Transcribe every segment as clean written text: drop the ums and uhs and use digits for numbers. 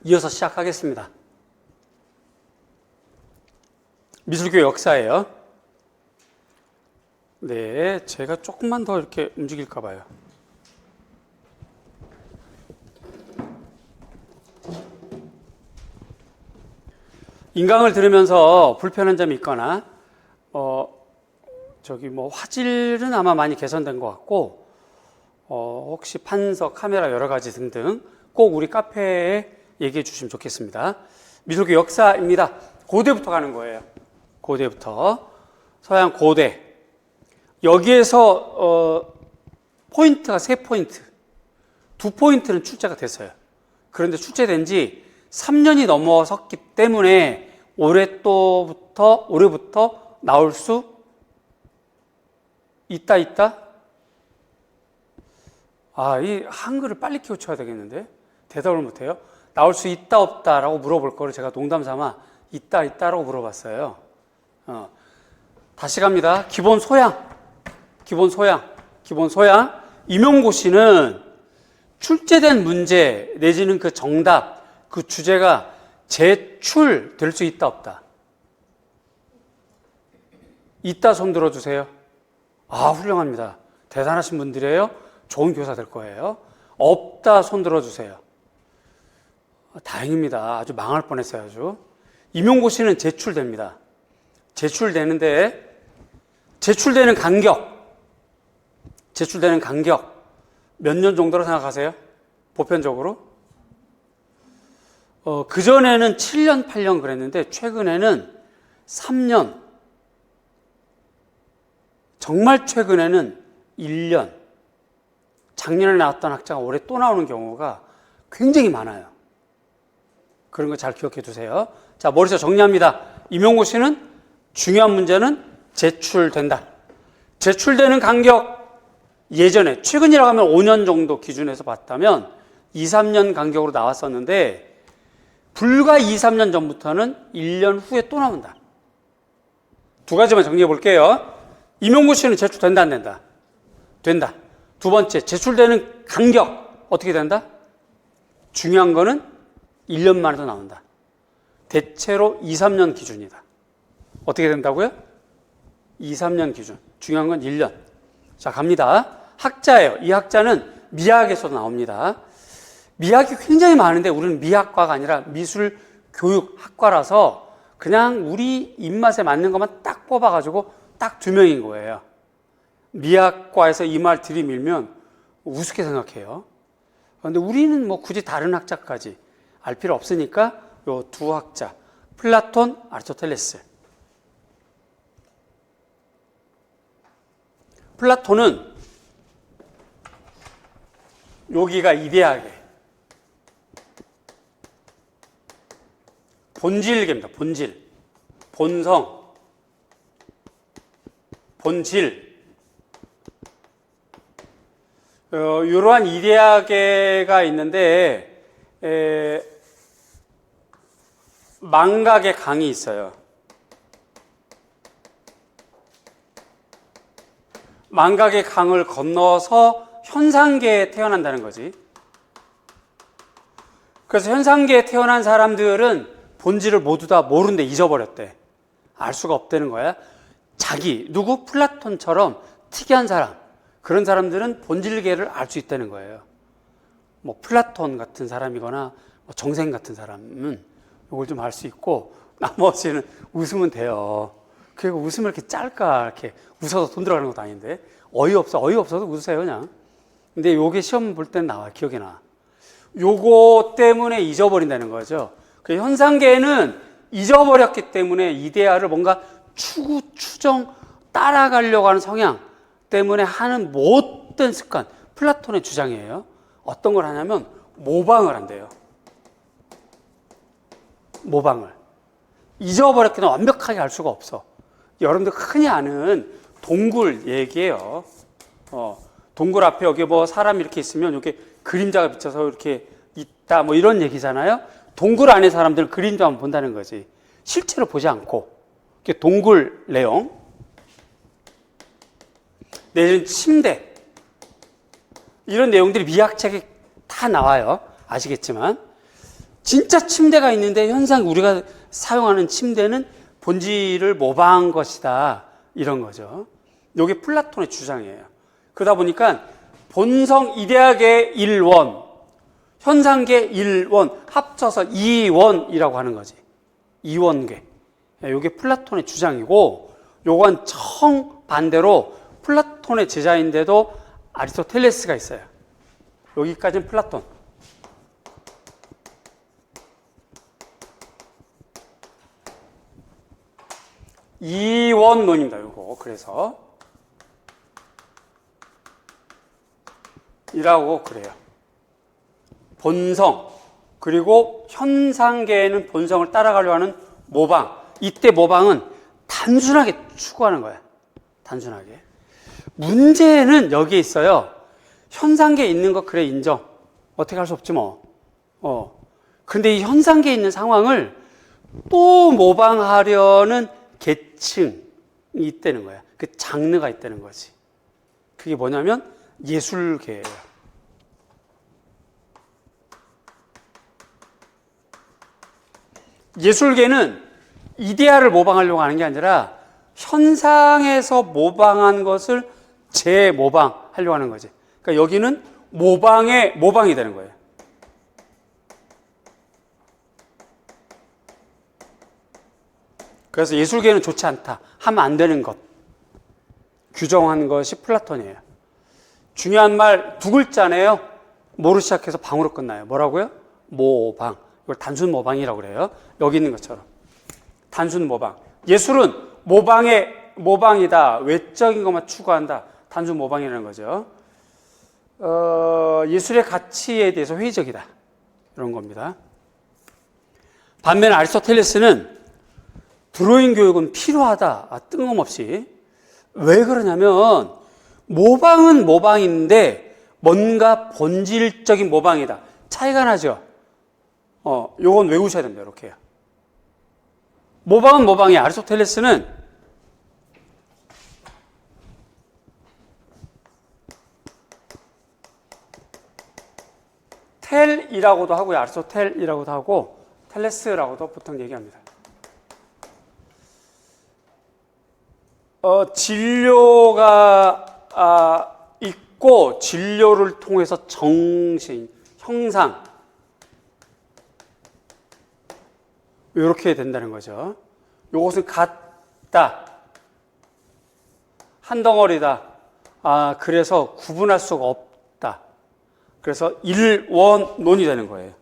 이어서 시작하겠습니다. 미술교 역사예요. 네, 제가 조금만 더 이렇게 움직일까 봐요. 인강을 들으면서 불편한 점이 있거나 화질은 아마 많이 개선된 것 같고 혹시 판서, 카메라 여러 가지 등등 꼭 우리 카페에 얘기해 주시면 좋겠습니다. 미술교 역사입니다. 고대부터 가는 거예요. 고대부터 서양 고대. 여기에서 포인트가 3포인트, 2포인트는 출제가 됐어요. 그런데 출제된 지 3년이 넘어섰기 때문에 올해부터 나올 수 있다. 이 한글을 빨리 키워쳐야 되겠는데 대답을 못해요. 나올 수 있다 없다라고 물어볼 거를 제가 농담 삼아 있다라고 물어봤어요. 다시 갑니다. 기본 소양. 임용고시는 출제된 문제 내지는 그 정답, 그 주제가 제출될 수 있다 없다. 있다 손 들어주세요. 훌륭합니다. 대단하신 분들이에요. 좋은 교사 될 거예요. 없다 손 들어주세요. 다행입니다. 아주 망할 뻔했어요. 아주. 임용고시는 제출됩니다. 제출되는데 제출되는 간격 몇 년 정도로 생각하세요? 보편적으로? 그전에는 7년, 8년 그랬는데 최근에는 3년, 정말 최근에는 1년, 작년에 나왔던 학자가 올해 또 나오는 경우가 굉장히 많아요. 그런 거 잘 기억해 두세요. 자, 머릿속에 정리합니다. 임용고시는 중요한 문제는 제출된다. 제출되는 간격, 예전에 최근이라고 하면 5년 정도 기준에서 봤다면 2, 3년 간격으로 나왔었는데 불과 2, 3년 전부터는 1년 후에 또 나온다. 두 가지만 정리해 볼게요. 임용고시는 제출된다 안 된다? 된다. 두 번째, 제출되는 간격 어떻게 된다? 중요한 거는 1년 만에도 나온다. 대체로 2, 3년 기준이다. 어떻게 된다고요? 2, 3년 기준. 중요한 건 1년. 자, 갑니다. 학자예요. 이 학자는 미학에서도 나옵니다. 미학이 굉장히 많은데 우리는 미학과가 아니라 미술교육학과라서 그냥 우리 입맛에 맞는 것만 딱 뽑아가지고 딱 2명인 거예요. 미학과에서 이 말 들이밀면 우습게 생각해요. 그런데 우리는 굳이 다른 학자까지 알 필요 없으니까 요 두 학자, 플라톤, 아리스토텔레스. 플라톤은 여기가 이데아계, 본질계입니다. 본성, 본질. 이러한 이데아계가 있는데 망각의 강이 있어요. 망각의 강을 건너서 현상계에 태어난다는 거지. 그래서 현상계에 태어난 사람들은 본질을 모두 다 모르는데 잊어버렸대. 알 수가 없다는 거야. 누구? 플라톤처럼 특이한 사람, 그런 사람들은 본질계를 알 수 있다는 거예요. 플라톤 같은 사람이거나 정생 같은 사람은 이걸 좀 알 수 있고, 나머지는 웃으면 돼요. 그리고 웃으면 이렇게 짤까, 이렇게 웃어서 돈 들어가는 것도 아닌데, 어이없어도 웃으세요, 그냥. 근데 요게 시험 볼 때는 나와, 기억이 나. 요거 때문에 잊어버린다는 거죠. 그 현상계는 잊어버렸기 때문에 이데아를 뭔가 추정, 따라가려고 하는 성향 때문에 하는 못된 습관, 플라톤의 주장이에요. 어떤 걸 하냐면 모방을 한대요. 모방을. 잊어버렸기 때문에 완벽하게 알 수가 없어. 여러분들 흔히 아는 동굴 얘기예요. 동굴 앞에 여기 사람이 이렇게 있으면 이렇게 그림자가 비쳐서 이렇게 있다, 이런 얘기잖아요. 동굴 안에 사람들은 그림자만 본다는 거지. 실제로 보지 않고. 동굴 내용. 내지는 침대. 이런 내용들이 미학책에 다 나와요. 아시겠지만. 진짜 침대가 있는데 현상 우리가 사용하는 침대는 본질을 모방한 것이다. 이런 거죠. 이게 플라톤의 주장이에요. 그러다 보니까 본성 이데아계 1원, 현상계 1원 합쳐서 2원이라고 하는 거지. 2원계. 이게 플라톤의 주장이고, 요건 정반대로 플라톤의 제자인데도 아리스토텔레스가 있어요. 여기까지는 플라톤. 이원론입니다. 요거. 그래서 이라고 그래요. 본성, 그리고 현상계에는 본성을 따라가려고 하는 모방. 이때 모방은 단순하게 추구하는 거야. 단순하게. 문제는 여기에 있어요. 현상계에 있는 거 그래 인정. 어떻게 할 수 없지 뭐. 근데 이 현상계에 있는 상황을 또 모방하려는 계층이 있다는 거야. 그 장르가 있다는 거지. 그게 뭐냐면 예술계예요. 예술계는 이데아를 모방하려고 하는 게 아니라 현상에서 모방한 것을 재모방하려고 하는 거지. 그러니까 여기는 모방의 모방이 되는 거예요. 그래서 예술계는 좋지 않다. 하면 안 되는 것. 규정한 것이 플라톤이에요. 중요한 말 두 글자네요. 뭐로 시작해서 방으로 끝나요. 뭐라고요? 모방. 이걸 단순 모방이라고 그래요. 여기 있는 것처럼. 단순 모방. 예술은 모방의 모방이다. 외적인 것만 추구한다. 단순 모방이라는 거죠. 예술의 가치에 대해서 회의적이다. 이런 겁니다. 반면에 아리스토텔레스는 드로잉 교육은 필요하다. 뜬금없이. 왜 그러냐면 모방은 모방인데 뭔가 본질적인 모방이다. 차이가 나죠. 요건 외우셔야 됩니다. 이렇게요. 모방은 모방이 아리스토텔레스는 텔이라고도 하고요. 아리스토텔이라고도 하고 텔레스라고도 보통 얘기합니다. 진료가 있고 진료를 통해서 정신, 형상 이렇게 된다는 거죠. 이것은 같다, 한 덩어리다. 그래서 구분할 수가 없다. 그래서 일원론이 되는 거예요.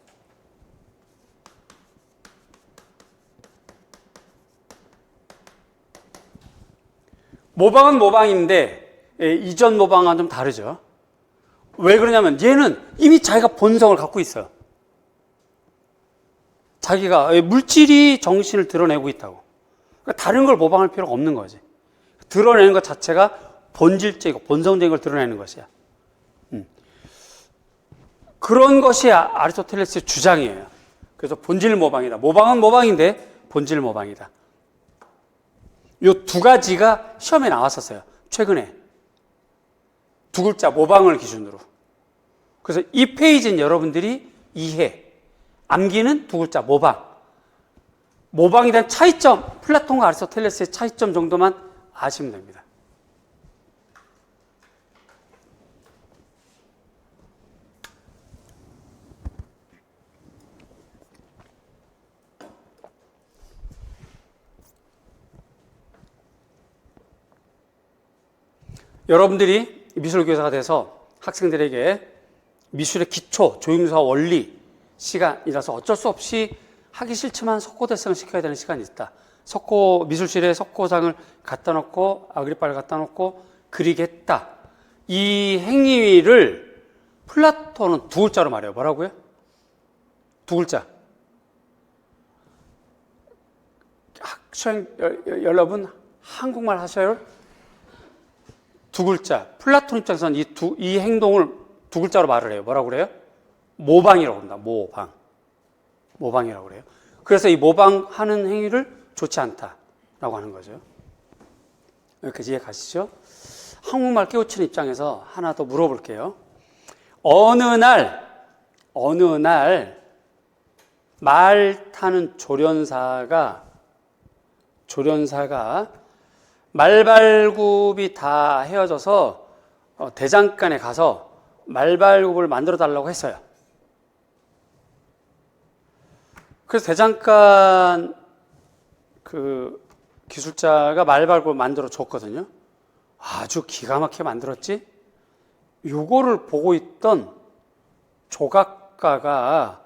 모방은 모방인데 이전 모방과는 좀 다르죠. 왜 그러냐면 얘는 이미 자기가 본성을 갖고 있어요. 자기가 물질이 정신을 드러내고 있다고. 그러니까 다른 걸 모방할 필요가 없는 거지. 드러내는 것 자체가 본질적이고 본성적인 걸 드러내는 것이야. 그런 것이 아리스토텔레스의 주장이에요. 그래서 본질 모방이다. 모방은 모방인데 본질 모방이다. 요 두 가지가 시험에 나왔었어요. 최근에. 두 글자 모방을 기준으로. 그래서 이 페이지는 여러분들이 이해, 암기는 두 글자 모방. 모방에 대한 차이점, 플라톤과 아리스토텔레스의 차이점 정도만 아시면 됩니다. 여러분들이 미술교사가 돼서 학생들에게 미술의 기초, 조임수와 원리 시간이라서 어쩔 수 없이 하기 싫지만 석고대성을 시켜야 되는 시간이 있다. 미술실에 석고상을 갖다 놓고 아그리파를 갖다 놓고 그리게 했다. 이 행위를 플라톤은 두 글자로 말해요. 뭐라고요? 두 글자. 학생 여러분 한국말 하셔요? 두 글자. 플라톤 입장에서는 이 행동을 두 글자로 말을 해요. 뭐라고 그래요? 모방이라고 합니다. 모방. 모방이라고 그래요. 그래서 이 모방하는 행위를 좋지 않다라고 하는 거죠. 여기까지 이해 가시죠? 한국말 깨우치는 입장에서 하나 더 물어볼게요. 어느 날 말 타는 조련사가 말발굽이 다 헤어져서 대장간에 가서 말발굽을 만들어 달라고 했어요. 그래서 대장간 그 기술자가 말발굽을 만들어 줬거든요. 아주 기가 막히게 만들었지? 요거를 보고 있던 조각가가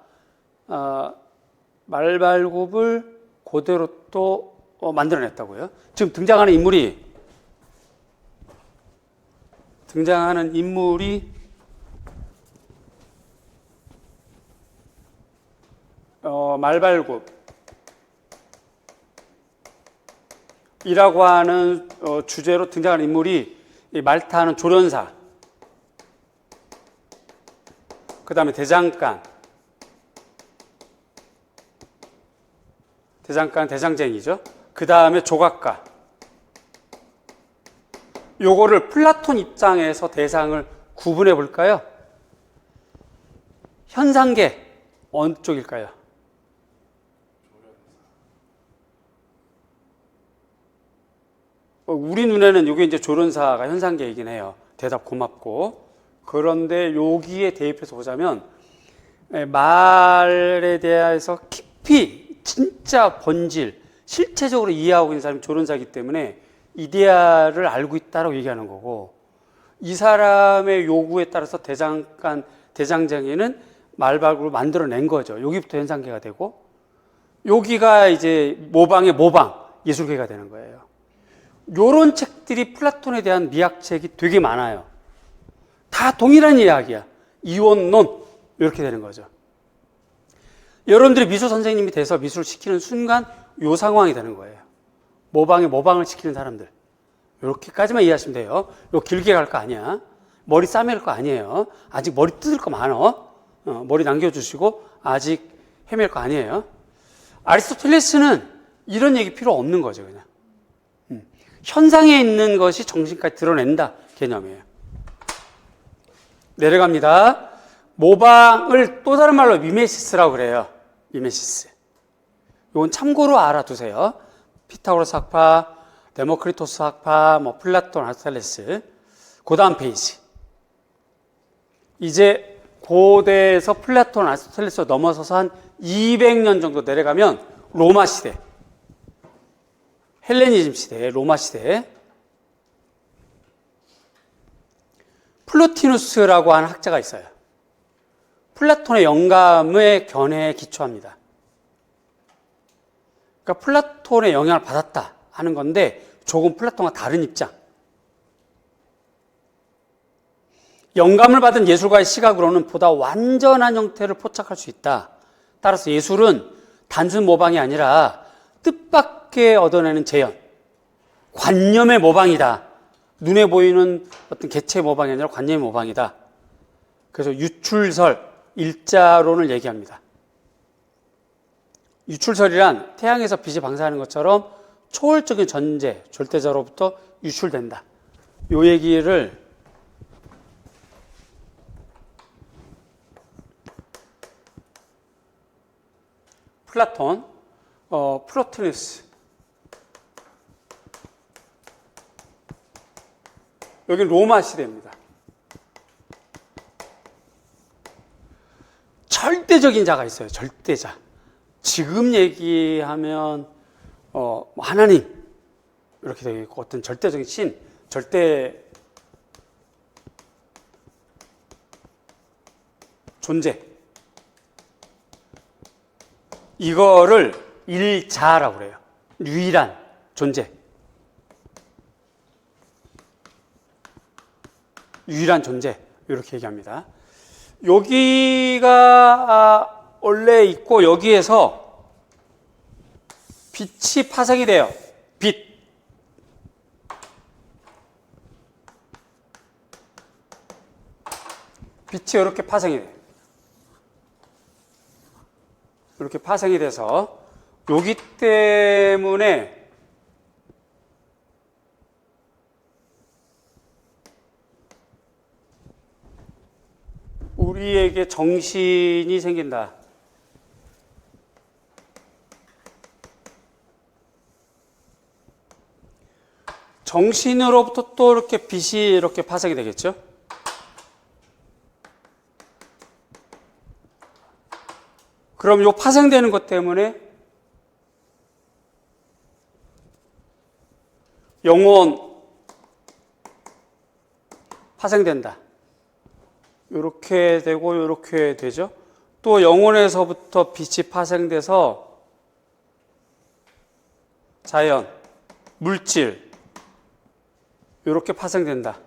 말발굽을 그대로 또 만들어냈다고요. 지금 등장하는 인물이 말발굽이라고 하는 주제로 등장하는 인물이 이 말타는 조련사, 그 다음에 대장쟁이죠. 그 다음에 조각가. 요거를 플라톤 입장에서 대상을 구분해 볼까요? 현상계 어느 쪽일까요? 우리 눈에는 이게 이제 조련사가 현상계이긴 해요. 대답 고맙고. 그런데 여기에 대입해서 보자면 말에 대해서 깊이 진짜 본질, 실체적으로 이해하고 있는 사람이 조련사이기 때문에 이데아를 알고 있다고 얘기하는 거고, 이 사람의 요구에 따라서 대장장이는 말발굽을 만들어낸 거죠. 여기부터 현상계가 되고, 여기가 이제 모방, 예술계가 되는 거예요. 요런 책들이 플라톤에 대한 미학책이 되게 많아요. 다 동일한 이야기야. 이원론 이렇게 되는 거죠. 여러분들이 미술 선생님이 돼서 미술을 시키는 순간 요 상황이 되는 거예요. 모방을 시키는 사람들. 이렇게까지만 이해하시면 돼요. 요 길게 갈 거 아니야. 머리 싸맬 거 아니에요. 아직 머리 뜯을 거 많어. 머리 남겨주시고 아직 헤맬 거 아니에요. 아리스토텔레스는 이런 얘기 필요 없는 거죠. 그냥 현상에 있는 것이 정신까지 드러낸다 개념이에요. 내려갑니다. 모방을 또 다른 말로 미메시스라고 그래요. 미메시스. 이건 참고로 알아두세요. 피타고라스 학파, 데모크리토스 학파, 플라톤, 아리스토텔레스. 그 다음 페이지. 이제 고대에서 플라톤, 아리스토텔레스 넘어서서 한 200년 정도 내려가면 로마 시대, 헬레니즘 시대, 로마 시대. 플로티누스라고 하는 학자가 있어요. 플라톤의 영감의 견해에 기초합니다. 그러니까 플라톤의 영향을 받았다 하는 건데 조금 플라톤과 다른 입장. 영감을 받은 예술가의 시각으로는 보다 완전한 형태를 포착할 수 있다. 따라서 예술은 단순 모방이 아니라 뜻밖의 얻어내는 재현, 관념의 모방이다. 눈에 보이는 어떤 개체의 모방이 아니라 관념의 모방이다. 그래서 유출설, 일자론을 얘기합니다. 유출설이란 태양에서 빛이 방사하는 것처럼 초월적인 존재, 절대자로부터 유출된다. 요 얘기를 플라톤, 플로티누스. 여기는 로마 시대입니다. 절대적인 자가 있어요. 절대자. 지금 얘기하면 하나님 이렇게 되어 있고 어떤 절대적인 신, 절대 존재. 이거를 일자라고 그래요. 유일한 존재. 유일한 존재. 이렇게 얘기합니다. 여기가 원래 있고 여기에서 빛이 파생이 돼요. 빛. 빛이 이렇게 파생이 돼요. 이렇게 파생이 돼서 여기 때문에 우리에게 정신이 생긴다. 정신으로부터 또 이렇게 빛이 이렇게 파생이 되겠죠. 그럼 이 파생되는 것 때문에 영혼 파생된다. 이렇게 되고 이렇게 되죠. 또 영혼에서부터 빛이 파생돼서 자연, 물질 이렇게 파생된다.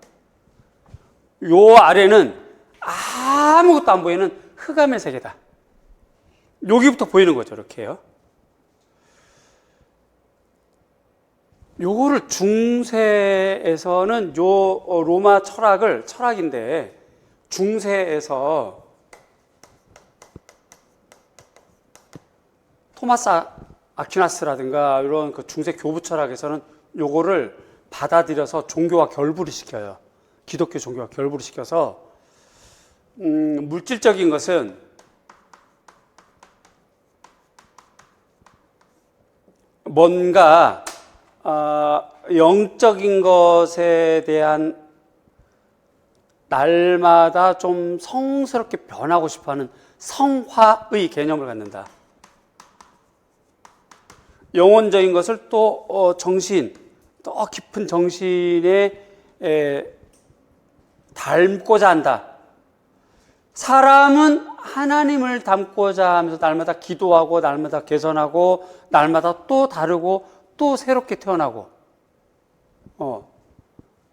요 아래는 아무것도 안 보이는 흑암의 세계다. 여기부터 보이는 거죠. 이렇게요. 요거를 중세에서는 요 로마 철학인데 중세에서 토마스 아퀴나스라든가 이런 그 중세 교부 철학에서는 요거를 받아들여서 종교와 결부를 시켜요. 기독교 종교와 결부를 시켜서 물질적인 것은 뭔가 영적인 것에 대한 날마다 좀 성스럽게 변하고 싶어하는 성화의 개념을 갖는다. 영혼적인 것을 또 정신, 또 깊은 정신에 닮고자 한다. 사람은 하나님을 닮고자 하면서 날마다 기도하고 날마다 개선하고 날마다 또 다르고 또 새롭게 태어나고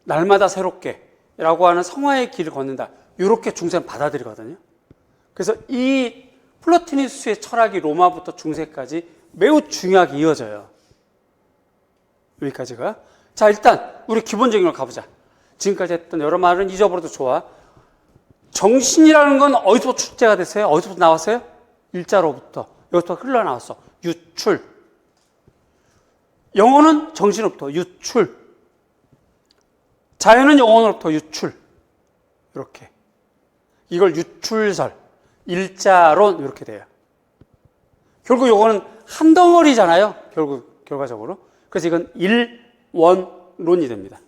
날마다 새롭게 라고 하는 성화의 길을 걷는다. 이렇게 중세는 받아들이거든요. 그래서 이 플로티누스의 철학이 로마부터 중세까지 매우 중요하게 이어져요. 여기까지가. 자, 일단 우리 기본적인 걸 가보자. 지금까지 했던 여러 말은 잊어버려도 좋아. 정신이라는 건 어디서부터 출제가 됐어요? 어디서부터 나왔어요? 일자로부터. 여기서부터 흘러나왔어. 유출. 영혼은 정신으로부터 유출. 자연은 영혼으로부터 유출. 이렇게. 이걸 유출설, 일자론 이렇게 돼요. 결국 요거는 한 덩어리잖아요. 결과적으로. 그래서 이건 일원론이 됩니다.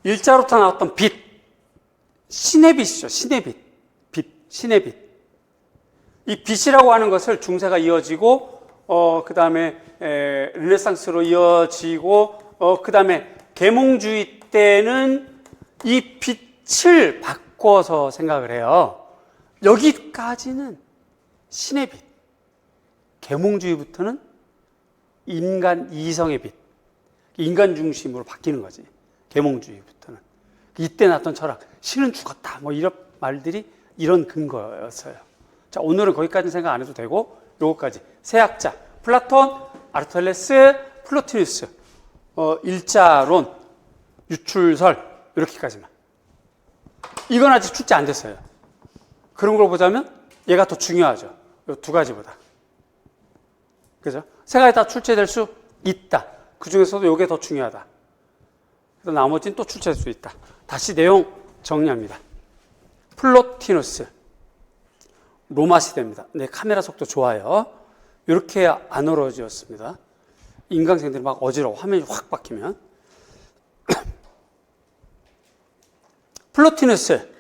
일자로부터 나왔던 빛, 신의 빛이죠. 신의 빛. 신의 빛. 이 빛이라고 하는 것을 중세가 이어지고, 그 다음에 르네상스로 이어지고, 그 다음에 계몽주의 때는 이 빛을 바꿔서 생각을 해요. 여기까지는 신의 빛. 계몽주의부터는 인간 이성의 빛. 인간 중심으로 바뀌는 거지. 계몽주의부터는. 이때 났던 철학, 신은 죽었다. 뭐 이런 말들이 이런 근거였어요. 자, 오늘은 거기까지는 생각 안 해도 되고, 요거까지. 세 학자, 플라톤, 아르토텔레스, 플로티누스, 일자론, 유출설, 이렇게까지만. 이건 아직 출제 안 됐어요. 그런 걸 보자면 얘가 더 중요하죠. 요 두 가지보다. 그죠? 세 가지 다 출제될 수 있다. 그 중에서도 요게 더 중요하다. 그래서 나머지는 또 출제할 수 있다. 다시 내용 정리합니다. 플로티누스. 로마 시대입니다. 네, 카메라 속도 좋아요. 이렇게 안 어려워졌습니다. 인강생들이 막 어지러워. 화면이 확 바뀌면. 플로티누스.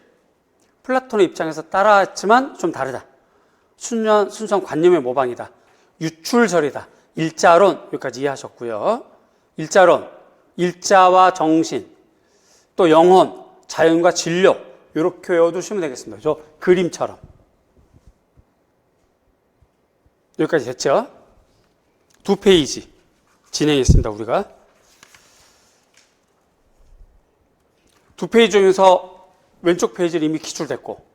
플라톤의 입장에서 따라했지만 좀 다르다. 순수한 관념의 모방이다. 유출설이다. 일자론. 여기까지 이해하셨고요. 일자론. 일자와 정신. 또 영혼. 자연과 진료. 이렇게 외워두시면 되겠습니다. 저 그림처럼. 여기까지 됐죠? 두 페이지 진행했습니다, 우리가. 두 페이지 중에서 왼쪽 페이지는 이미 기출됐고,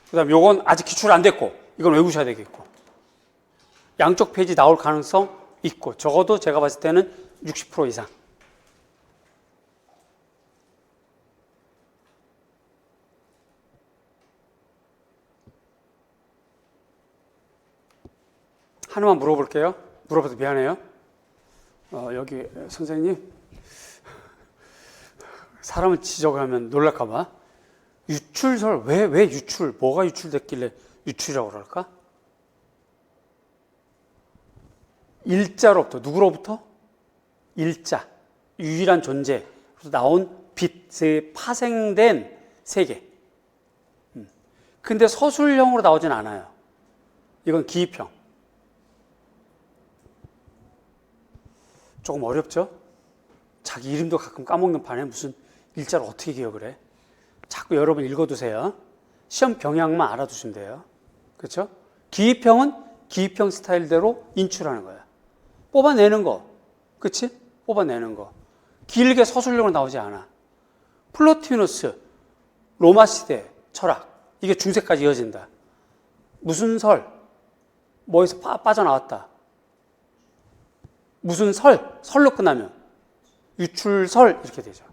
그 다음에 요건 아직 기출 안 됐고, 이건 외우셔야 되겠고, 양쪽 페이지 나올 가능성 있고, 적어도 제가 봤을 때는 60% 이상. 하나만 물어볼게요. 물어봐도 미안해요. 여기 선생님, 사람을 지적하면 놀랄까봐. 유출설, 왜 유출, 뭐가 유출됐길래 유출이라고 그럴까? 일자로부터, 누구로부터? 일자, 유일한 존재에서 나온 빛의 파생된 세계. 근데 서술형으로 나오진 않아요. 이건 기입형. 조금 어렵죠? 자기 이름도 가끔 까먹는 판에 무슨 일자를 어떻게 기억을 해? 자꾸 여러분 읽어두세요. 시험 경향만 알아두시면 돼요. 그렇죠? 기입형은 기입형 스타일대로 인출하는 거야. 뽑아내는 거. 그치? 뽑아내는 거. 길게 서술형으로 나오지 않아. 플로티누스, 로마 시대 철학. 이게 중세까지 이어진다. 무슨 설, 뭐에서 빠져나왔다. 무슨 설로 끝나면 유출설 이렇게 되죠.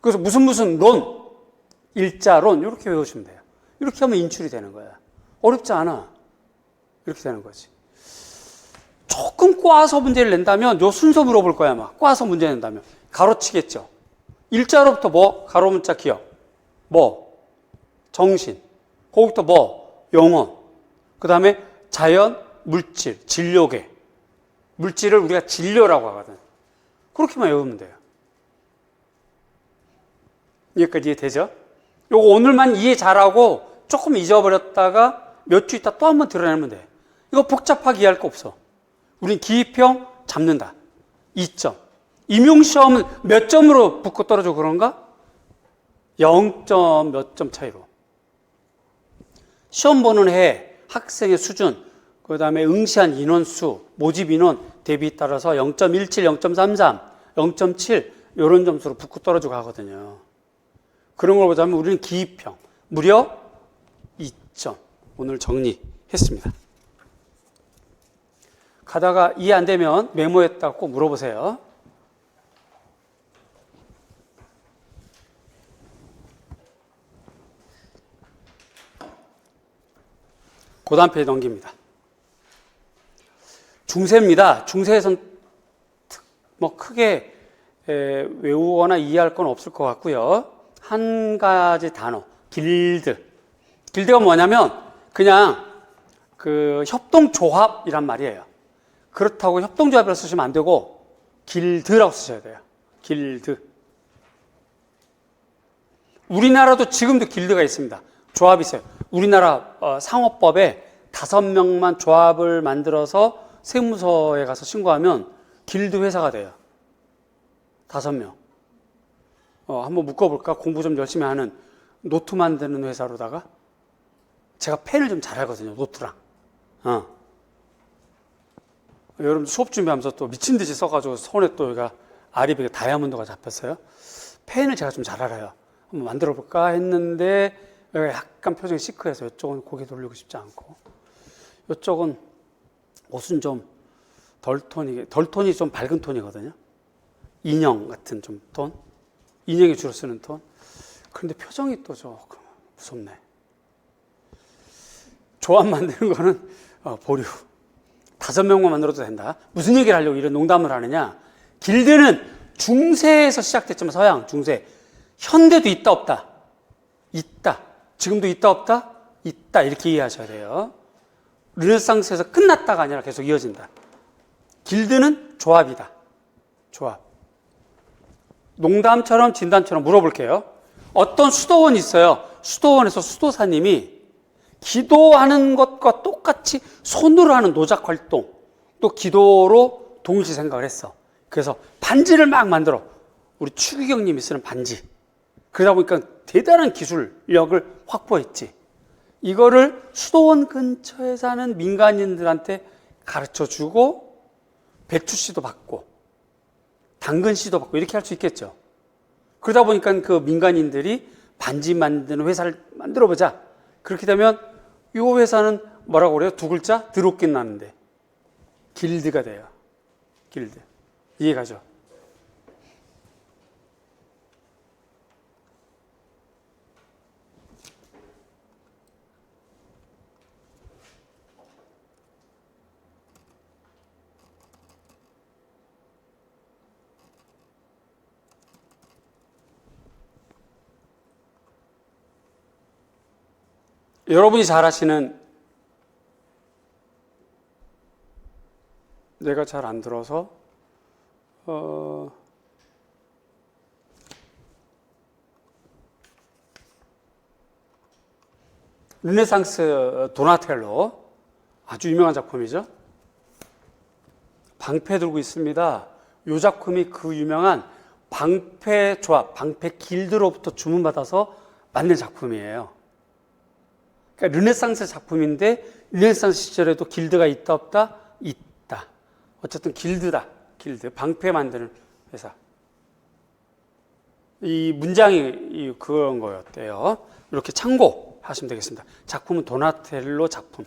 그래서 무슨 론, 일자론 이렇게 외우시면 돼요. 이렇게 하면 인출이 되는 거야. 어렵지 않아. 이렇게 되는 거지. 조금 꼬아서 문제를 낸다면 요 순서 물어볼 거야 아마. 꼬아서 문제 낸다면 가로치겠죠. 일자로부터 뭐? 가로 문자 기억. 뭐? 정신. 거기부터 뭐? 영혼. 그 다음에 자연, 물질, 진료계. 물질을 우리가 진료라고 하거든. 그렇게만 외우면 돼요. 여기까지 이해되죠? 요거 오늘만 이해 잘하고 조금 잊어버렸다가 몇 주 있다 또 한 번 드러내면 돼. 이거 복잡하게 이해할 거 없어. 우린 기입형 잡는다. 2점. 임용시험은 몇 점으로 붙고 떨어지고 그런가? 0점 몇 점 차이로. 시험 보는 해, 학생의 수준, 그 다음에 응시한 인원수, 모집 인원 대비 따라서 0.17, 0.33, 0.7 이런 점수로 붙고 떨어지고 하거든요. 그런 걸 보자면 우리는 기입형 무려 2점 오늘 정리했습니다. 가다가 이해 안 되면 메모했다고 꼭 물어보세요. 그 다음 페이지 넘깁니다. 중세입니다. 중세에선 뭐 크게 외우거나 이해할 건 없을 것 같고요. 한 가지 단어, 길드. 길드가 뭐냐면 그냥 그 협동조합이란 말이에요. 그렇다고 협동조합이라고 쓰시면 안 되고 길드라고 쓰셔야 돼요. 길드. 우리나라도 지금도 길드가 있습니다. 조합이 있어요. 우리나라 상업법에 5명만 조합을 만들어서 세무서에 가서 신고하면 길드 회사가 돼요. 5명. 한번 묶어볼까? 공부 좀 열심히 하는 노트 만드는 회사로다가 제가 펜을 좀 잘하거든요. 노트랑. 여러분 수업 준비하면서 또 미친 듯이 써가지고 손에 또 여기가 아리백에 다이아몬드가 잡혔어요. 펜을 제가 좀 잘 알아요. 한번 만들어 볼까 했는데 여기가 약간 표정이 시크해서 이쪽은 고개 돌리고 싶지 않고 이쪽은 옷은 좀 덜 톤이 좀 밝은 톤이거든요. 인형 같은 좀 톤. 인형이 주로 쓰는 톤. 그런데 표정이 또 조금 무섭네. 조합 만드는 거는 보류. 5명만 만들어도 된다. 무슨 얘기를 하려고 이런 농담을 하느냐. 길드는 중세에서 시작됐지만 서양, 중세. 현대도 있다 없다? 있다. 지금도 있다 없다? 있다. 이렇게 이해하셔야 돼요. 르네상스에서 끝났다가 아니라 계속 이어진다. 길드는 조합이다. 조합. 농담처럼 진단처럼 물어볼게요. 어떤 수도원이 있어요. 수도원에서 수도사님이 기도하는 것과 똑같이 손으로 하는 노작 활동, 또 기도로 동시 생각을 했어. 그래서 반지를 막 만들어. 우리 추기경님이 쓰는 반지. 그러다 보니까 대단한 기술력을 확보했지. 이거를 수도원 근처에 사는 민간인들한테 가르쳐주고 배추씨도 받고 당근씨도 받고 이렇게 할 수 있겠죠. 그러다 보니까 그 민간인들이 반지 만드는 회사를 만들어보자. 그렇게 되면 이 회사는 뭐라고 그래요? 2글자? 드럽긴 나는데 길드가 돼요. 길드. 이해가죠? 여러분이 잘 아시는, 내가 잘 안 들어서 르네상스 도나텔로, 아주 유명한 작품이죠. 방패 들고 있습니다. 이 작품이 그 유명한 방패 조합, 방패 길드로부터 주문받아서 만든 작품이에요. 그러니까 르네상스 작품인데 르네상스 시절에도 길드가 있다 없다? 있다. 어쨌든 길드다. 길드, 방패 만드는 회사. 이 문장이 그런 거였대요. 이렇게 참고하시면 되겠습니다. 작품은 도나텔로 작품.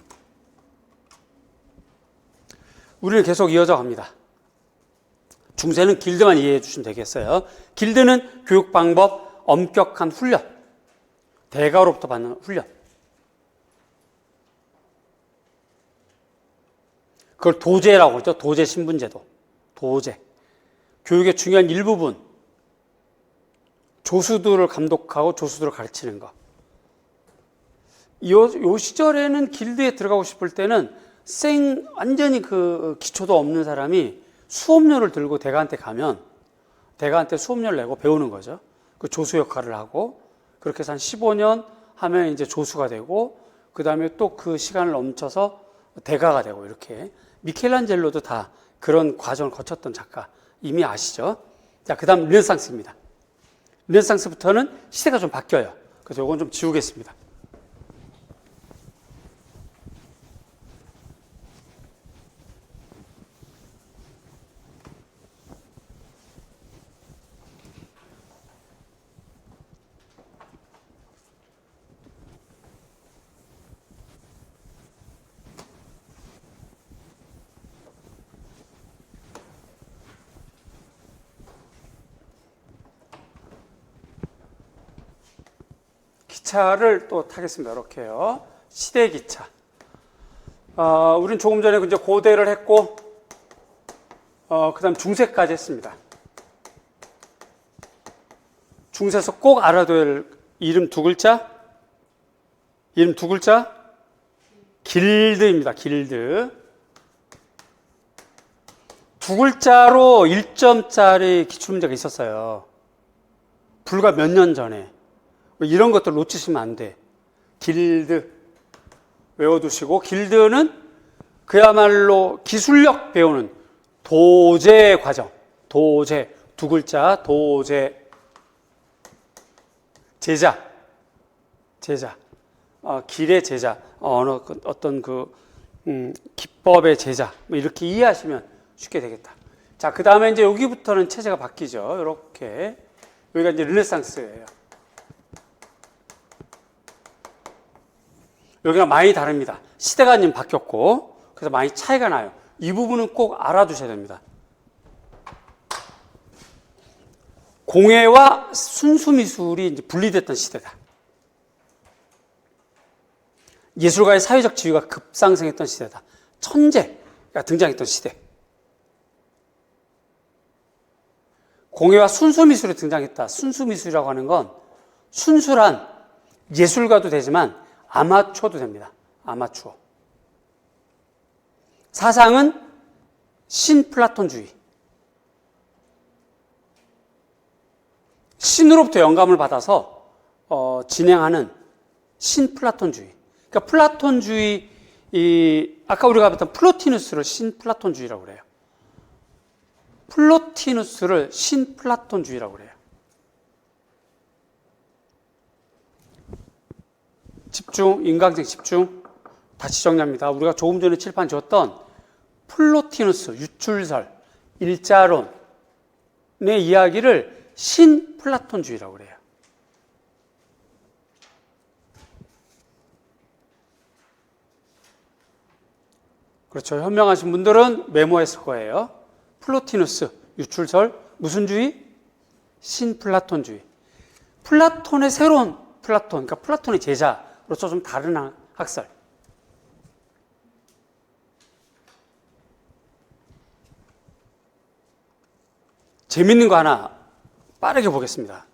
우리는 계속 이어져 갑니다. 중세는 길드만 이해해 주시면 되겠어요. 길드는 교육 방법, 엄격한 훈련, 대가로부터 받는 훈련. 그걸 도제라고 그러죠. 도제 신분제도. 도제. 교육의 중요한 일부분. 조수들을 감독하고 조수들을 가르치는 거. 요 시절에는 길드에 들어가고 싶을 때는 완전히 그 기초도 없는 사람이 수업료를 들고 대가한테 가면 대가한테 수업료를 내고 배우는 거죠. 그 조수 역할을 하고 그렇게 해서 한 15년 하면 이제 조수가 되고 그 다음에 또 그 시간을 넘쳐서 대가가 되고 이렇게. 미켈란젤로도 다 그런 과정을 거쳤던 작가. 이미 아시죠? 자, 그 다음 르네상스입니다. 르네상스부터는 시대가 좀 바뀌어요. 그래서 이건 좀 지우겠습니다. 기차를 또 타겠습니다. 이렇게요. 시대 기차. 우린 조금 전에 이제 고대를 했고, 그 다음 중세까지 했습니다. 중세에서 꼭 알아둬야 할 이름 두 글자? 이름 두 글자? 길드입니다. 길드. 두 글자로 1점짜리 기출문제가 있었어요. 불과 몇 년 전에. 이런 것들 놓치시면 안 돼. 길드 외워두시고, 길드는 그야말로 기술력 배우는 도제 과정. 도제 두 글자. 도제 제자. 길의 제자. 어떤 기법의 제자. 뭐 이렇게 이해하시면 쉽게 되겠다. 자, 그 다음에 이제 여기부터는 체제가 바뀌죠. 이렇게. 여기가 이제 르네상스예요. 여기가 많이 다릅니다. 시대가 좀 바뀌었고, 그래서 많이 차이가 나요. 이 부분은 꼭 알아두셔야 됩니다. 공예와 순수미술이 이제 분리됐던 시대다. 예술가의 사회적 지위가 급상승했던 시대다. 천재가 등장했던 시대. 공예와 순수미술이 등장했다. 순수미술이라고 하는 건 순수한 예술가도 되지만 아마추어도 됩니다. 아마추어. 사상은 신플라톤주의. 신으로부터 영감을 받아서 진행하는 신플라톤주의. 그러니까 플라톤주의, 아까 우리가 봤던 플로티누스를 신플라톤주의라고 그래요. 플로티누스를 신플라톤주의라고 그래요. 집중, 인강생 집중. 다시 정리합니다. 우리가 조금 전에 칠판 줬던 플로티누스, 유출설, 일자론의 이야기를 신플라톤주의라고 그래요. 그렇죠. 현명하신 분들은 메모했을 거예요. 플로티누스, 유출설, 무슨 주의? 신플라톤주의. 플라톤의 새로운 플라톤, 그러니까 플라톤의 제자로서 좀 다른 학설. 재밌는 거 하나 빠르게 보겠습니다.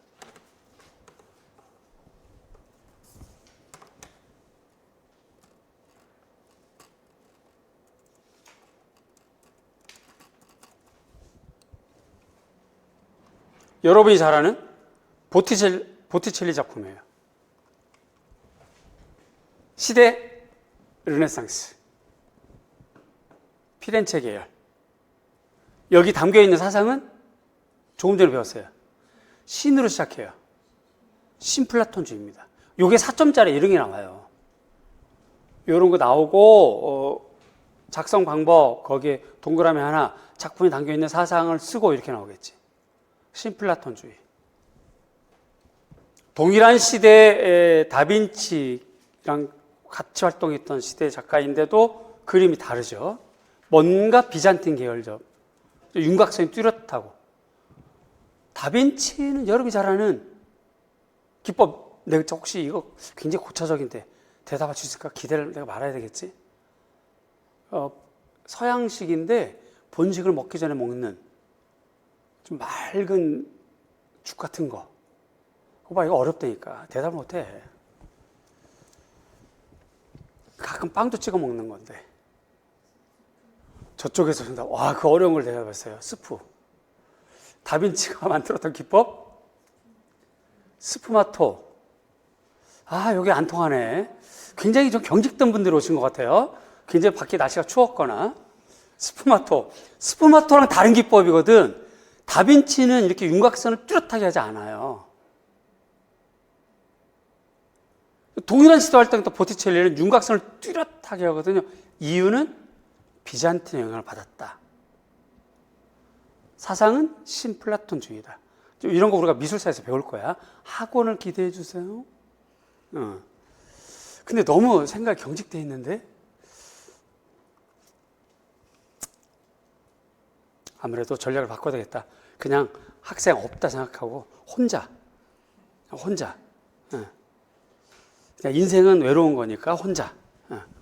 여러분이 잘 아는 보티첼리 작품이에요. 시대 르네상스. 피렌체 계열. 여기 담겨있는 사상은 조금 전에 배웠어요. 신으로 시작해요. 신플라톤주의입니다. 요게 4점짜리 이런 게 나와요. 요런 거 나오고 작성 방법 거기에 동그라미 하나 작품에 담겨있는 사상을 쓰고 이렇게 나오겠지. 신플라톤주의. 동일한 시대에 다빈치랑 같이 활동했던 시대 작가인데도 그림이 다르죠. 뭔가 비잔틴 계열적, 윤곽선이 뚜렷하고. 다빈치는 여러분이 잘 아는 기법, 내가 혹시 이거 굉장히 고차적인데 대답할 수 있을까? 기대를 내가 말아야 되겠지? 서양식인데 본식을 먹기 전에 먹는 좀 맑은 죽 같은 거. 그거 봐, 이거 어렵다니까. 대답을 못해. 가끔 빵도 찍어 먹는 건데. 저쪽에서 준다. 와, 그 어려운 걸 대답했어요. 스프. 다빈치가 만들었던 기법? 스푸마토. 아, 여기 안 통하네. 굉장히 좀 경직된 분들이 오신 것 같아요. 굉장히 밖에 날씨가 추웠거나. 스푸마토. 스푸마토랑 다른 기법이거든. 다빈치는 이렇게 윤곽선을 뚜렷하게 하지 않아요. 동일한 시도 활동했던 보티첼리는 윤곽선을 뚜렷하게 하거든요. 이유는 비잔틴의 영향을 받았다. 사상은 신플라톤주의다. 이런 거 우리가 미술사에서 배울 거야. 학원을 기대해 주세요. 근데 너무 생각이 경직되어 있는데 아무래도 전략을 바꿔야 되겠다. 그냥 학생 없다 생각하고 혼자 인생은 외로운 거니까 혼자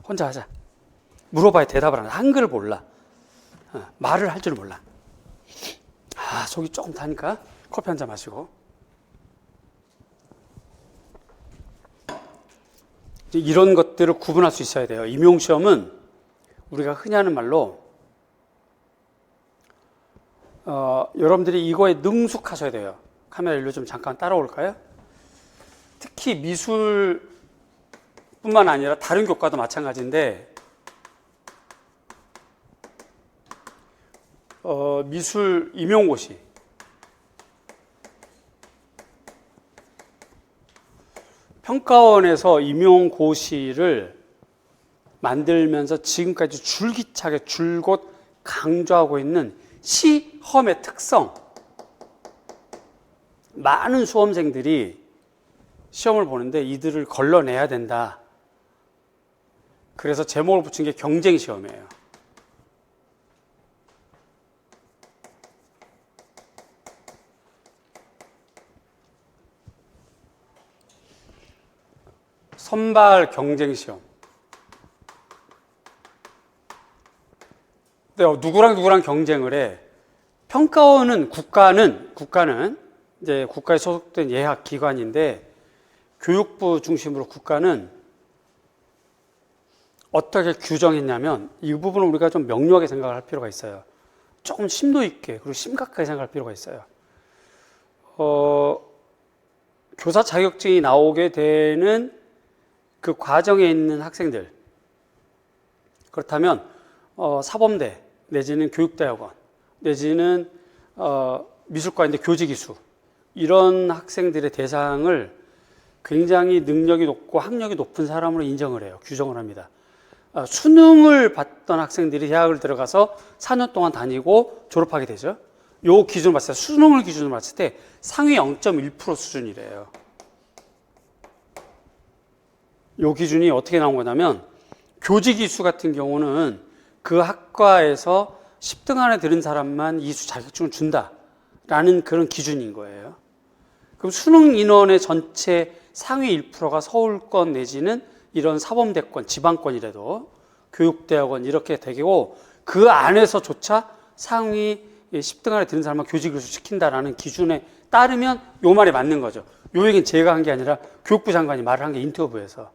하자. 물어봐야 대답을 안 해. 한글을 몰라. 말을 할 줄 몰라. 속이 조금 타니까 커피 한 잔 마시고. 이런 것들을 구분할 수 있어야 돼요. 임용시험은 우리가 흔히 하는 말로 여러분들이 이거에 능숙하셔야 돼요. 카메라 일로 좀 잠깐 따라올까요? 특히 미술뿐만 아니라 다른 교과도 마찬가지인데 미술 임용고시 평가원에서 임용고시를 만들면서 지금까지 줄기차게 줄곧 강조하고 있는 시험의 특성. 많은 수험생들이 시험을 보는데 이들을 걸러내야 된다. 그래서 제목을 붙인 게 경쟁시험이에요. 선발 경쟁시험. 누구랑 경쟁을 해. 평가원은 국가는 이제 국가에 소속된 예학 기관인데 교육부 중심으로 국가는 어떻게 규정했냐면 이 부분을 우리가 좀 명료하게 생각을 할 필요가 있어요. 조금 심도 있게 그리고 심각하게 생각할 필요가 있어요. 교사 자격증이 나오게 되는 그 과정에 있는 학생들, 그렇다면 사범대 내지는 교육대학원 내지는 미술과인데 교직이수 이런 학생들의 대상을 굉장히 능력이 높고 학력이 높은 사람으로 인정을 해요. 규정을 합니다. 수능을 봤던 학생들이 대학을 들어가서 4년 동안 다니고 졸업하게 되죠. 요 기준을 봤을 때, 수능을 기준으로 봤을 때 상위 0.1% 수준이래요. 요 기준이 어떻게 나온 거냐면 교직이수 같은 경우는 그 학과에서 10등 안에 들은 사람만 이수 자격증을 준다라는 그런 기준인 거예요. 그럼 수능 인원의 전체 상위 1%가 서울권 내지는 이런 사범대권, 지방권이라도 교육대학원 이렇게 되고 그 안에서조차 상위 10등 안에 드는 사람만 교직이수 시킨다라는 기준에 따르면 요 말이 맞는 거죠. 요 얘기는 제가 한 게 아니라 교육부 장관이 말을 한 게 인터뷰에서.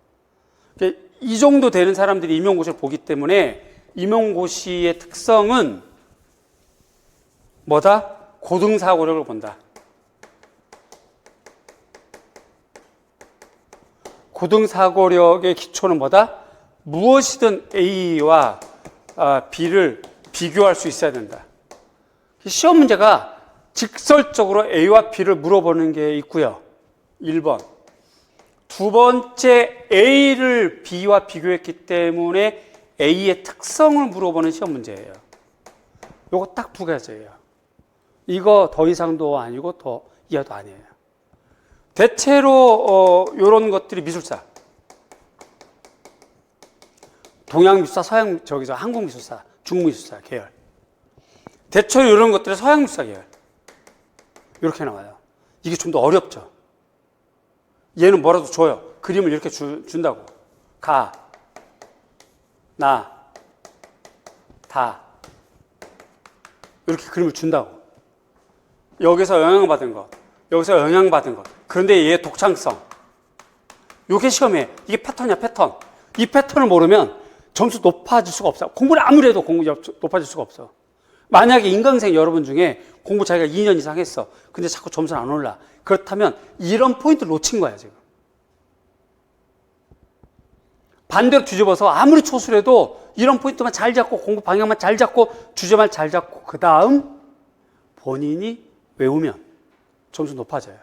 이 정도 되는 사람들이 임용고시를 보기 때문에 임용고시의 특성은 뭐다? 고등사고력을 본다. 고등사고력의 기초는 뭐다? 무엇이든 A와 B를 비교할 수 있어야 된다. 시험 문제가 직설적으로 A와 B를 물어보는 게 있고요. 1번. 두 번째, A를 B와 비교했기 때문에 A의 특성을 물어보는 시험 문제예요. 요거 딱 두 가지예요. 이거 더 이상도 아니고 더 이하도 아니에요. 대체로 요런 것들이 미술사. 동양미술사, 한국미술사, 중국미술사 계열. 대체로 이런 것들이 서양미술사 계열. 이렇게 나와요. 이게 좀 더 어렵죠. 얘는 뭐라도 줘요. 그림을 이렇게 준다고. 가, 나, 다. 이렇게 그림을 준다고. 여기서 영향받은 것, 여기서 영향받은 것. 그런데 얘의 독창성. 이게 시험에 이게 패턴이야, 패턴. 이 패턴을 모르면 점수 높아질 수가 없어. 공부를 아무리 해도 높아질 수가 없어. 만약에 인강생 여러분 중에 공부 자기가 2년 이상 했어. 근데 자꾸 점수는 안 올라. 그렇다면 이런 포인트를 놓친 거야, 지금. 반대로 뒤집어서 아무리 초술해도 이런 포인트만 잘 잡고 공부 방향만 잘 잡고 주제만 잘 잡고 그 다음 본인이 외우면 점수 높아져요.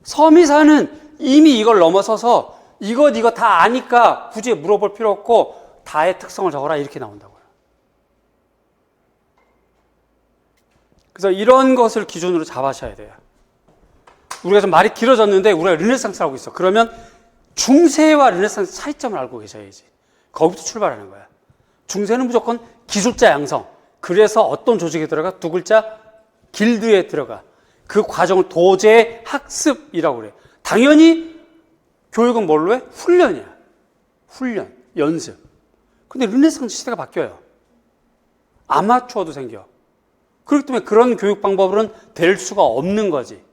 서미사는 이미 이걸 넘어서서 이거 다 아니까 굳이 물어볼 필요 없고 다의 특성을 적어라 이렇게 나온다고요. 그래서 이런 것을 기준으로 잡으셔야 돼요. 우리가 좀 말이 길어졌는데 우리가 르네상스를 하고 있어. 그러면 중세와 르네상스 차이점을 알고 계셔야지. 거기부터 출발하는 거야. 중세는 무조건 기술자 양성. 그래서 어떤 조직에 들어가? 두 글자 길드에 들어가. 그 과정을 도제 학습이라고 그래. 당연히 교육은 뭘로 해? 훈련이야. 훈련, 연습. 근데 르네상스 시대가 바뀌어요. 아마추어도 생겨. 그렇기 때문에 그런 교육 방법으로는 될 수가 없는 거지.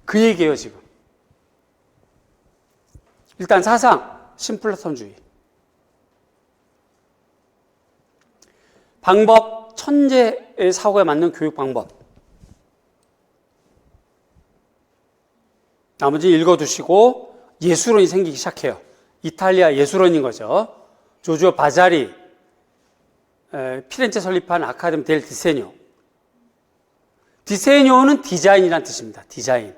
그 얘기예요, 지금. 일단 사상, 심플레톤주의. 방법, 천재의 사고에 맞는 교육 방법. 나머지 읽어두시고 예술원이 생기기 시작해요. 이탈리아 예술원인 거죠. 조지오 바자리, 피렌체 설립한 아카데미 델 디세뇨. 디세뇨는 디자인이란 뜻입니다. 디자인.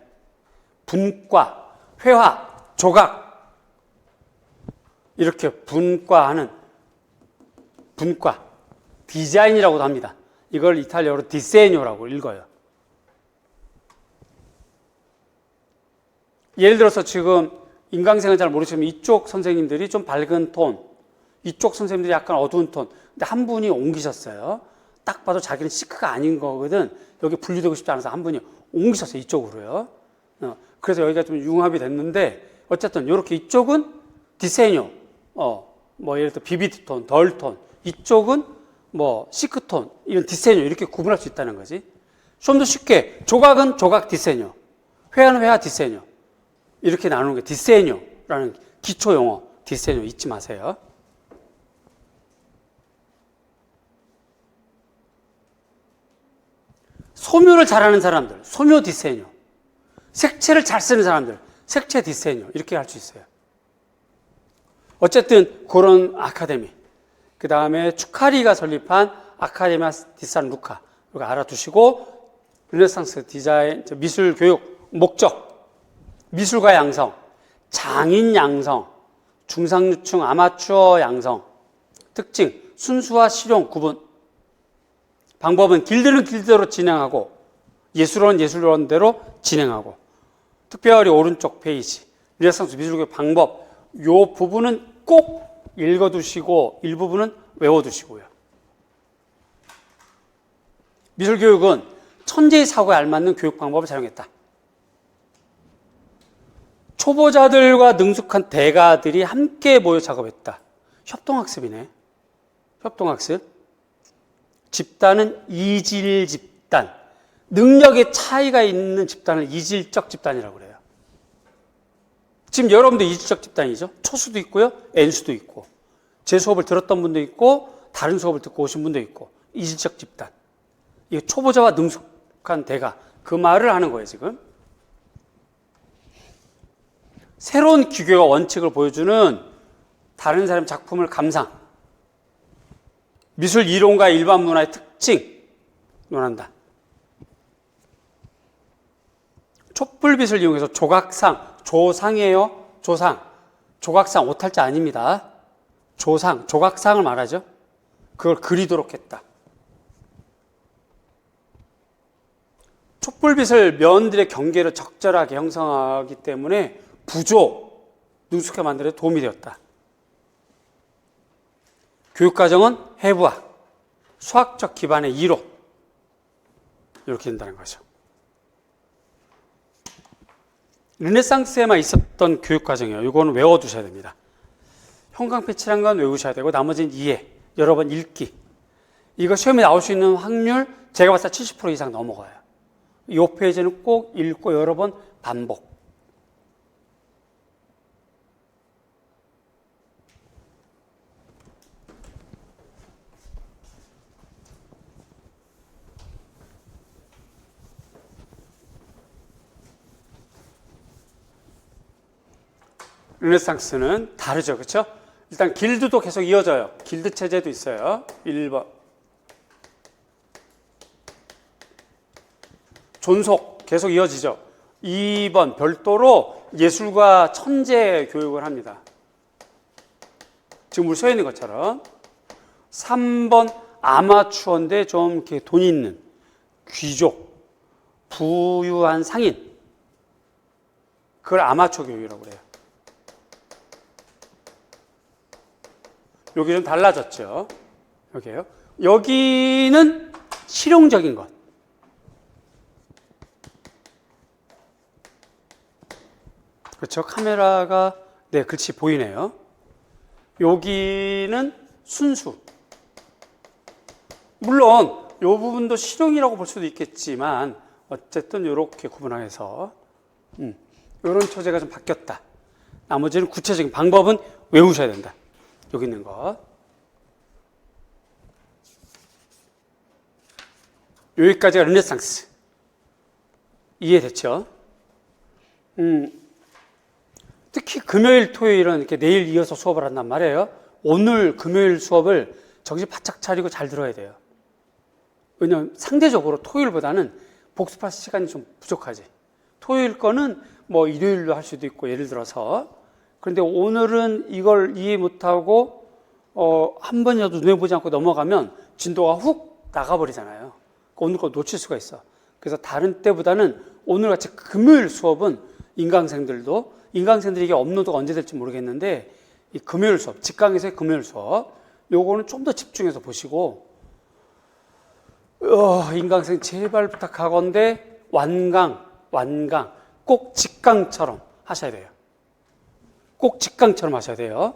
분과, 회화, 조각. 이렇게 분과하는 분과. 디자인이라고도 합니다. 이걸 이탈리아어로 디세뇨라고 읽어요. 예를 들어서 지금 인강생은 잘 모르시면 이쪽 선생님들이 좀 밝은 톤, 이쪽 선생님들이 약간 어두운 톤. 근데 한 분이 옮기셨어요. 딱 봐도 자기는 시크가 아닌 거거든. 여기 분리되고 싶지 않아서 한 분이 옮기셨어요. 이쪽으로요. 그래서 여기가 좀 융합이 됐는데 어쨌든 이렇게 이쪽은 디세뇨, 뭐 예를 들어 비비드 톤, 덜 톤. 이쪽은 뭐 시크 톤, 이런 디세뇨 이렇게 구분할 수 있다는 거지. 좀 더 쉽게 조각은 조각 디세뇨, 회화는 회화 디세뇨. 이렇게 나누는 게 디세뇨라는 기초 용어. 디세뇨 잊지 마세요. 소묘를 잘하는 사람들, 소묘 디세뇨. 색채를 잘 쓰는 사람들, 색채 디세뇨. 이렇게 할 수 있어요. 어쨌든 그런 아카데미. 그 다음에 추카리가 설립한 아카데미아 디 산 루카. 이거 알아두시고 르네상스 디자인, 미술 교육 목적, 미술가 양성, 장인 양성, 중상류층 아마추어 양성, 특징, 순수와 실용 구분. 방법은 길드는 길드대로 진행하고 예술원은 예술원대로 진행하고. 특별히 오른쪽 페이지 르네상스 미술교육 방법 요 부분은 꼭 읽어두시고 일부분은 외워두시고요. 미술교육은 천재의 사고에 알맞는 교육 방법을 사용했다. 초보자들과 능숙한 대가들이 함께 모여 작업했다. 협동학습이네. 협동학습. 집단은 이질 집단. 능력의 차이가 있는 집단을 이질적 집단이라고 그래요. 지금 여러분도 이질적 집단이죠. 초수도 있고요. N수도 있고. 제 수업을 들었던 분도 있고 다른 수업을 듣고 오신 분도 있고. 이질적 집단. 이게 초보자와 능숙한 대가. 그 말을 하는 거예요, 지금. 새로운 기교와 원칙을 보여주는 다른 사람 작품을 감상, 미술 이론과 일반 문화의 특징 논한다. 촛불빛을 이용해서 조각상, 조상이에요. 조상. 조각상, 오탈자 아닙니다. 조상, 조각상을 말하죠. 그걸 그리도록 했다. 촛불빛을 면들의 경계를 적절하게 형성하기 때문에 부조, 능숙하게 만드는 데 도움이 되었다. 교육과정은 해부학, 수학적 기반의 이론, 이렇게 된다는 거죠. 르네상스에만 있었던 교육과정이에요. 이거는 외워두셔야 됩니다. 형광펜칠한 건 외우셔야 되고 나머지는 이해, 여러 번 읽기. 이거 시험에 나올 수 있는 확률 제가 봤을 때 70% 이상 넘어가요. 이 페이지는 꼭 읽고 여러 번 반복. 르네상스는 다르죠. 그렇죠? 일단 길드도 계속 이어져요. 길드 체제도 있어요. 1번. 존속 계속 이어지죠. 2번 별도로 예술과 천재 교육을 합니다. 지금 우리 서 있는 것처럼. 3번 아마추어인데 좀 이렇게 돈 있는 귀족, 부유한 상인. 그걸 아마추어 교육이라고 그래요. 여기 좀 달라졌죠. 여기에요. 여기는 실용적인 것. 그렇죠. 카메라가, 네, 글씨 보이네요. 여기는 순수. 물론, 이 부분도 실용이라고 볼 수도 있겠지만, 어쨌든 이렇게 구분해서, 이런 처제가 좀 바뀌었다. 나머지는 구체적인 방법은 외우셔야 된다. 여기 있는 거. 여기까지가 르네상스. 이해됐죠? 특히 금요일, 토요일은 이렇게 내일 이어서 수업을 한단 말이에요. 오늘 금요일 수업을 정신 바짝 차리고 잘 들어야 돼요. 왜냐하면 상대적으로 토요일보다는 복습할 시간이 좀 부족하지. 토요일 거는 뭐 일요일로 할 수도 있고, 예를 들어서. 그런데 오늘은 이걸 이해 못하고 한 번이라도 눈에 보지 않고 넘어가면 진도가 훅 나가버리잖아요. 오늘 거 놓칠 수가 있어. 그래서 다른 때보다는 오늘같이 금요일 수업은 인강생들이 이게 업로드가 언제 될지 모르겠는데 이 금요일 수업, 직강에서의 금요일 수업 요거는 좀 더 집중해서 보시고 인강생 제발 부탁하건대 완강 꼭 직강처럼 하셔야 돼요. 꼭 직강처럼 하셔야 돼요.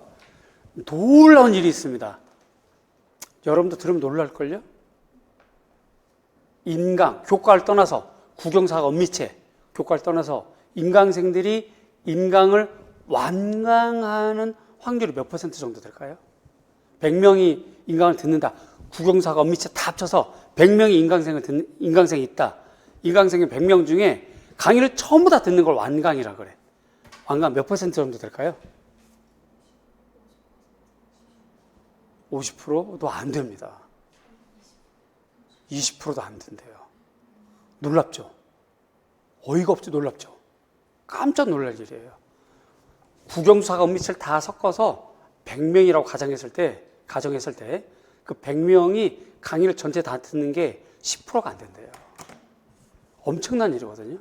놀라운 일이 있습니다. 여러분도 들으면 놀랄걸요? 인강, 교과를 떠나서 국영사가 엄미체, 교과를 떠나서 인강생들이 인강을 완강하는 확률이 몇 퍼센트 정도 될까요? 100명이 인강을 듣는다. 국영사가 엄미체 다 합쳐서 100명이 인강생이 있다. 인강생이 100명 중에 강의를 전부 다 듣는 걸 완강이라 그래. 완강 몇 퍼센트 정도 될까요? 50%도 안 됩니다. 20%도 안 된대요. 놀랍죠? 어이가 없지 놀랍죠? 깜짝 놀랄 일이에요. 국영수사가 엄미체를 다 섞어서 100명이라고 가정했을 때 그 100명이 강의를 전체 다 듣는 게 10%가 안 된대요. 엄청난 일이거든요.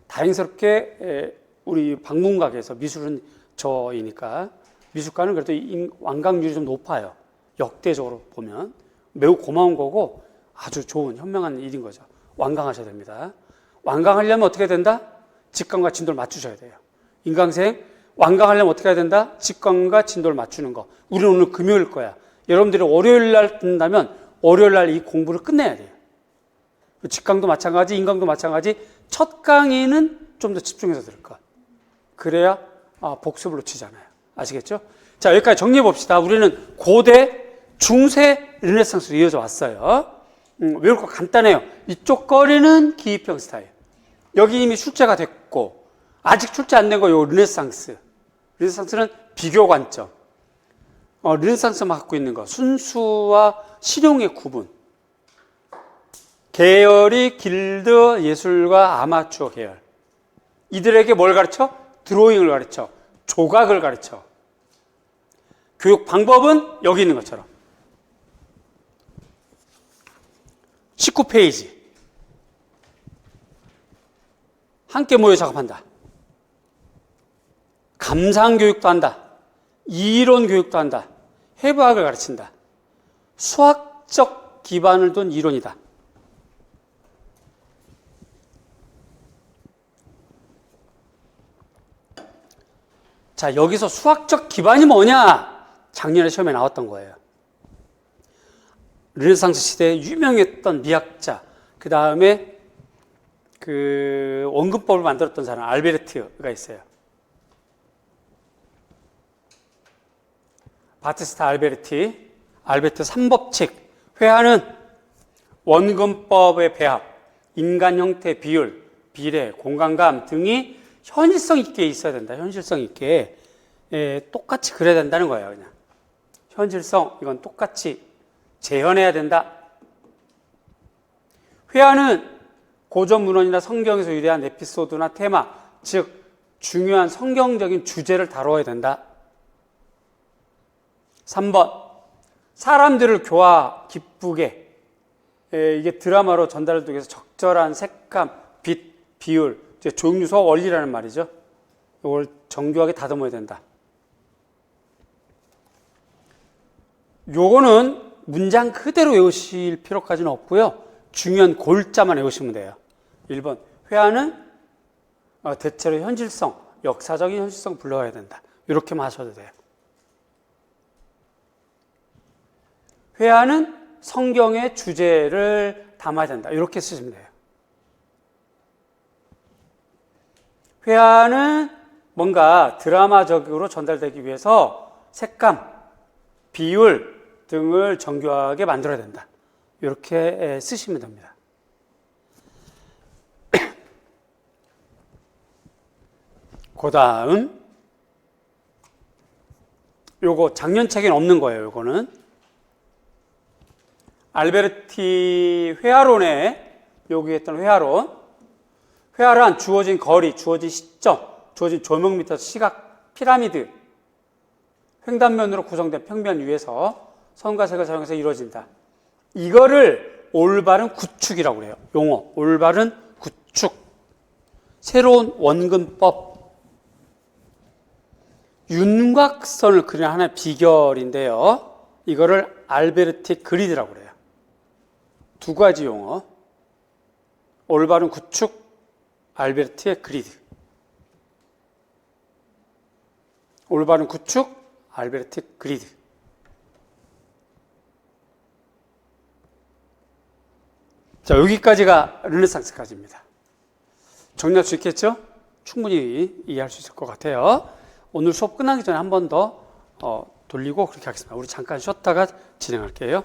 다행스럽게 우리 방문각에서 미술은 저이니까 미술관은 그래도 완강률이 좀 높아요. 역대적으로 보면 매우 고마운 거고 아주 좋은 현명한 일인 거죠. 완강하셔야 됩니다. 완강하려면 어떻게 해야 된다? 직강과 진도를 맞추셔야 돼요. 인강생 완강하려면 어떻게 해야 된다? 직강과 진도를 맞추는 거. 우리는 오늘 금요일 거야. 여러분들이 월요일 날 듣는다면 월요일 날 이 공부를 끝내야 돼요. 직강도 마찬가지, 인강도 마찬가지. 첫 강의는 좀 더 집중해서 들을 것. 그래야 복습을 놓치잖아요. 아시겠죠? 자, 여기까지 정리해 봅시다. 우리는 고대, 중세, 르네상스로 이어져 왔어요. 외울 거 간단해요. 이쪽 거리는 기입형 스타일. 여기 이미 숙제가 됐고, 아직 출제 안 된 거 요 르네상스. 르네상스는 비교 관점. 르네상스만 갖고 있는 거. 순수와 실용의 구분. 계열이 길드, 예술과 아마추어 계열. 이들에게 뭘 가르쳐? 드로잉을 가르쳐. 조각을 가르쳐. 교육 방법은 여기 있는 것처럼. 19페이지. 함께 모여 작업한다. 감상교육도 한다. 이론교육도 한다. 해부학을 가르친다. 수학적 기반을 둔 이론이다. 자, 여기서 수학적 기반이 뭐냐? 작년에 시험에 나왔던 거예요. 르네상스 시대에 유명했던 미학자, 그 다음에 그 원근법을 만들었던 사람, 알베르트가 있어요. 바티스타 알베르티, 알베르트 3법칙, 회화는 원근법의 배합, 인간 형태 비율, 비례, 공간감 등이 현실성 있게 있어야 된다. 현실성 있게. 똑같이 그려야 된다는 거예요. 그냥 현실성, 이건 똑같이 재현해야 된다. 회화는 고전 문헌이나 성경에서 유래한 에피소드나 테마, 즉 중요한 성경적인 주제를 다뤄야 된다. 3번, 사람들을 교화 기쁘게, 이게 드라마로 전달되기 위해서 적절한 색감, 빛, 비율, 조형유서 원리라는 말이죠. 이걸 정교하게 다듬어야 된다. 요거는 문장 그대로 외우실 필요까지는 없고요. 중요한 골자만 외우시면 돼요. 1번, 회화는 대체로 현실성, 역사적인 현실성 불러와야 된다. 이렇게만 하셔도 돼요. 회화는 성경의 주제를 담아야 된다. 이렇게 쓰시면 돼요. 회화는 뭔가 드라마적으로 전달되기 위해서 색감, 비율 등을 정교하게 만들어야 된다. 이렇게 쓰시면 됩니다. 그 다음, 요거 작년 책에는 없는 거예요. 요거는 알베르티 회화론에 요구했던 회화론. 회화란 주어진 거리, 주어진 시점, 주어진 조명 밑에서 시각 피라미드, 횡단면으로 구성된 평면 위에서 선과 색을 사용해서 이루어진다. 이거를 올바른 구축이라고 그래요. 용어, 올바른 구축. 새로운 원근법. 윤곽선을 그리는 하나의 비결인데요. 이거를 알베르티 그리드라고 그래요. 두 가지 용어. 올바른 구축, 알베르티의 그리드. 올바른 구축, 알베르티 그리드. 자, 여기까지가 르네상스까지입니다. 정리할 수 있겠죠? 충분히 이해할 수 있을 것 같아요. 오늘 수업 끝나기 전에 한 번 더 돌리고 그렇게 하겠습니다. 우리 잠깐 쉬었다가 진행할게요.